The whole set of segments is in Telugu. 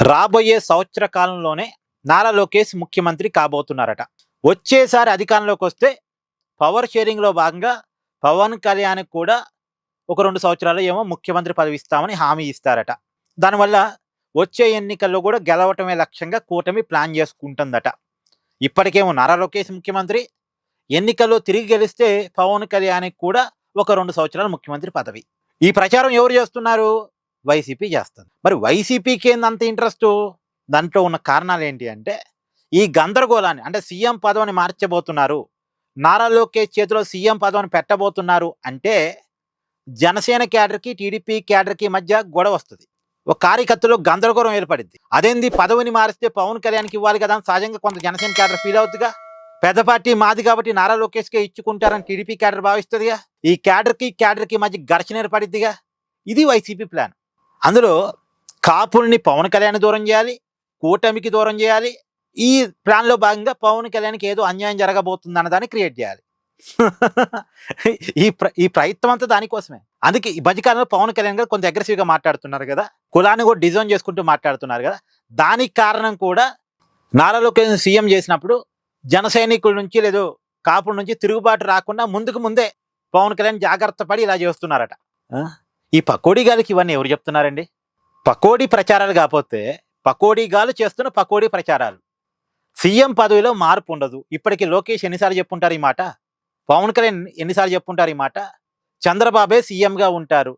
రాబోయే సంవత్సర కాలంలోనే నారా లోకేష్ ముఖ్యమంత్రి కాబోతున్నారట. వచ్చేసారి అధికారంలోకి వస్తే పవర్ షేరింగ్‌లో భాగంగా పవన్ కళ్యాణ్‌కి కూడా ఒక 2 సంవత్సరాలు ఏమో ముఖ్యమంత్రి పదవి ఇస్తామని హామీ ఇస్తారట. దానివల్ల వచ్చే ఎన్నికల్లో కూడా గెలవటమే లక్ష్యంగా కూటమి ప్లాన్ చేసుకుంటుందట. ఇప్పటికేమో నారా లోకేష్ ముఖ్యమంత్రి, ఎన్నికల్లో తిరిగి గెలిస్తే పవన్ కళ్యాణ్‌కి కూడా ఒక 2 సంవత్సరాలు ముఖ్యమంత్రి పదవి. ఈ ప్రచారం ఎవరు చేస్తున్నారు? వైసీపీ చేస్తుంది. మరి వైసీపీకి ఏందంత ఇంట్రెస్టు? దాంట్లో ఉన్న కారణాలు ఏంటి అంటే, ఈ గందరగోళాన్ని అంటే సీఎం పదవిని మార్చబోతున్నారు, నారా లోకేష్ చేతిలో సీఎం పదవిని పెట్టబోతున్నారు అంటే జనసేన క్యాడర్కి టీడీపీ క్యాడర్కి మధ్య గొడవ వస్తుంది. ఒక కార్యకర్తలో గందరగోళం ఏర్పడింది. అదేంది పదవిని మారిస్తే పవన్ కళ్యాణ్కి ఇవ్వాలి కదా అని సహజంగా కొంత జనసేన క్యాడర్ ఫీల్ అవుతుందిగా. పెద్ద పార్టీ మాది కాబట్టి నారా లోకేష్కే ఇచ్చుకుంటారని టీడీపీ క్యాడర్ భావిస్తుందిగా. ఈ క్యాడర్కి మధ్య ఘర్షణ ఏర్పడిద్దిగా. ఇది వైసీపీ ప్లాన్. అందులో కాపుల్ని పవన్ కళ్యాణ్ దూరం చేయాలి, కూటమికి దూరం చేయాలి. ఈ ప్లాన్లో భాగంగా పవన్ కళ్యాణ్కి ఏదో అన్యాయం జరగబోతుంది అన్నదాన్ని క్రియేట్ చేయాలి. ఈ ప్రయత్నం అంతా దానికోసమే. అందుకే ఈ మధ్యకాలంలో పవన్ కళ్యాణ్ గారు కొంత అగ్రెసివ్గా మాట్లాడుతున్నారు కదా, కులాన్ని కూడా డిజైన్ చేసుకుంటూ మాట్లాడుతున్నారు కదా. దానికి కారణం కూడా నారా లోకేష్ సీఎం చేసినప్పుడు జన సైనికుల నుంచి లేదో కాపుల నుంచి తిరుగుబాటు రాకుండా ముందే పవన్ కళ్యాణ్ జాగ్రత్త పడి ఇలా చేస్తున్నారట. ఈ పకోడీ గాలికి ఇవన్నీ ఎవరు చెప్తున్నారండి? పకోడీ ప్రచారాలు కాకపోతే పకోడీ గాలు చేస్తున్న పకోడీ ప్రచారాలు. సీఎం పదవిలో మార్పు ఉండదు. ఇప్పటికీ లోకేష్ ఎన్నిసార్లు చెప్పుంటారు ఈ మాట, పవన్ కళ్యాణ్ ఎన్నిసార్లు చెప్పుంటారు ఈ మాట. చంద్రబాబే సీఎంగా ఉంటారు,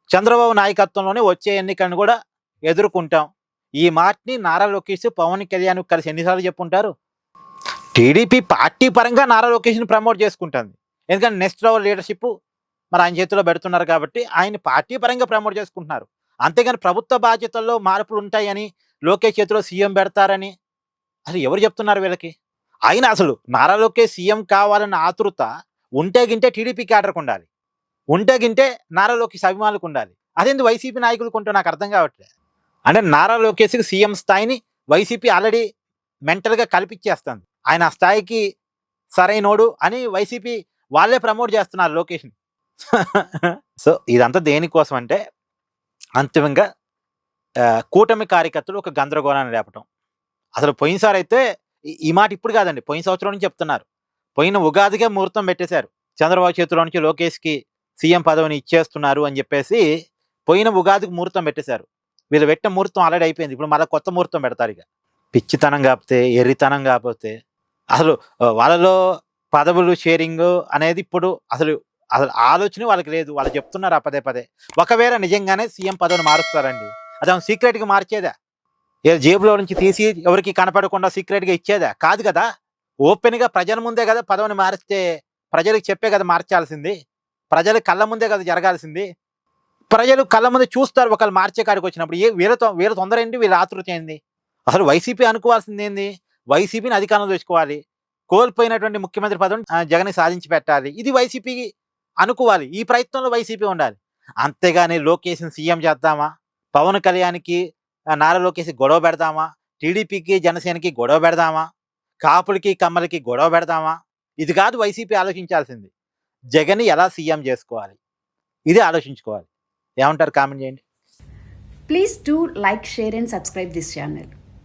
చంద్రబాబు నాయకత్వంలోనే వచ్చే ఎన్నికలను కూడా ఎదుర్కొంటాం. ఈ మాటని నారా లోకేష్ పవన్ కళ్యాణ్ కలిసి ఎన్నిసార్లు చెప్పుంటారు. టీడీపీ పార్టీ పరంగా నారా లోకేష్ని ప్రమోట్ చేసుకుంటుంది. ఎందుకంటే నెక్స్ట్ లెవెల్ లీడర్షిప్ మరి ఆయన చేతిలో పెడుతున్నారు కాబట్టి ఆయన పార్టీ పరంగా ప్రమోట్ చేసుకుంటున్నారు. అంతేగాని ప్రభుత్వ బాధ్యతల్లో మార్పులు ఉంటాయని, లోకేష్ చేతిలో సీఎం పెడతారని అసలు ఎవరు చెప్తున్నారు వీళ్ళకి? ఆయన అసలు నారా లోకేష్ సీఎం కావాలన్న ఆతృత ఉంటే గింటే టీడీపీ క్యాడర్కి ఉండాలి, ఉంటే గింటే నారా లోకేష్ అభిమానులకు ఉండాలి. అదేంది వైసీపీ నాయకులకు ఉంటే నాకు అర్థం కావట్లేదు. అంటే నారా లోకేష్కి సీఎం స్థాయిని వైసీపీ ఆల్రెడీ మెంటల్గా కల్పించేస్తుంది. ఆయన ఆ స్థాయికి సరైనోడు అని వైసీపీ వాళ్ళే ప్రమోట్ చేస్తున్నారు లోకేష్ని. సో ఇదంతా దేనికోసం అంటే అంతిమంగా కూటమి కార్యకర్తలు ఒక గందరగోళాన్ని రేపటం. అసలు పోయినసారి అయితే ఈ మాట ఇప్పుడు కాదండి, పోయిన సంవత్సరం నుంచి చెప్తున్నారు. పోయిన ఉగాదికే ముహూర్తం పెట్టేశారు, చంద్రబాబు చేతిలో నుంచి లోకేష్కి సీఎం పదవిని ఇచ్చేస్తున్నారు అని చెప్పేసి పోయిన ఉగాదికి ముహూర్తం పెట్టేశారు. వీళ్ళు పెట్టిన ముహూర్తం ఆల్రెడీ అయిపోయింది. ఇప్పుడు మళ్ళీ కొత్త ముహూర్తం పెడతారు. ఇక పిచ్చితనం కాకపోతే ఎర్రితనం కాకపోతే అసలు వాళ్ళలో పదవులు షేరింగ్ అనేది ఇప్పుడు అసలు ఆలోచన వాళ్ళకి లేదు. వాళ్ళు చెప్తున్నారు పదే. ఒకవేళ నిజంగానే సీఎం పదవిని మారుస్తారండి, అది సీక్రెట్గా మార్చేదా? ఏ జేబులో నుంచి తీసి ఎవరికి కనపడకుండా సీక్రెట్గా ఇచ్చేదా? కాదు కదా. ఓపెన్గా ప్రజల ముందే కదా పదవిని మారిస్తే, ప్రజలకు చెప్పే కదా మార్చాల్సింది, ప్రజల కళ్ళ ముందే కదా జరగాల్సింది. ప్రజలు కళ్ళ ముందే చూస్తారు ఒకళ్ళు మార్చే కాడికి వచ్చినప్పుడు. వీళ్ళ తొందర ఏంటి, వీళ్ళ ఆతృత ఏంది? అసలు వైసీపీ అనుకోవాల్సింది ఏంది? వైసీపీని అధికారంలో తెచ్చుకోవాలి, కోల్పోయినటువంటి ముఖ్యమంత్రి పదవిని జగన్ సాధించి పెట్టాలి. ఇది వైసీపీకి అనుకోవాలి. ఈ ప్రయత్నంలో వైసీపీ ఉండాలి. అంతేగాని లోకేష్ని సీఎం చేద్దామా, పవన్ కళ్యాణ్కి నారా లోకేష్ గొడవ పెడదామా, టీడీపీకి జనసేనకి గొడవ పెడదామా, కాపులకి కమ్మలకి గొడవ పెడదామా, ఇది కాదు వైసీపీ ఆలోచించాల్సింది. జగన్ ఎలా సీఎం చేసుకోవాలి, ఇది ఆలోచించుకోవాలి. ఏమంటారు? కామెంట్ చేయండి. Please do like, share and subscribe this channel.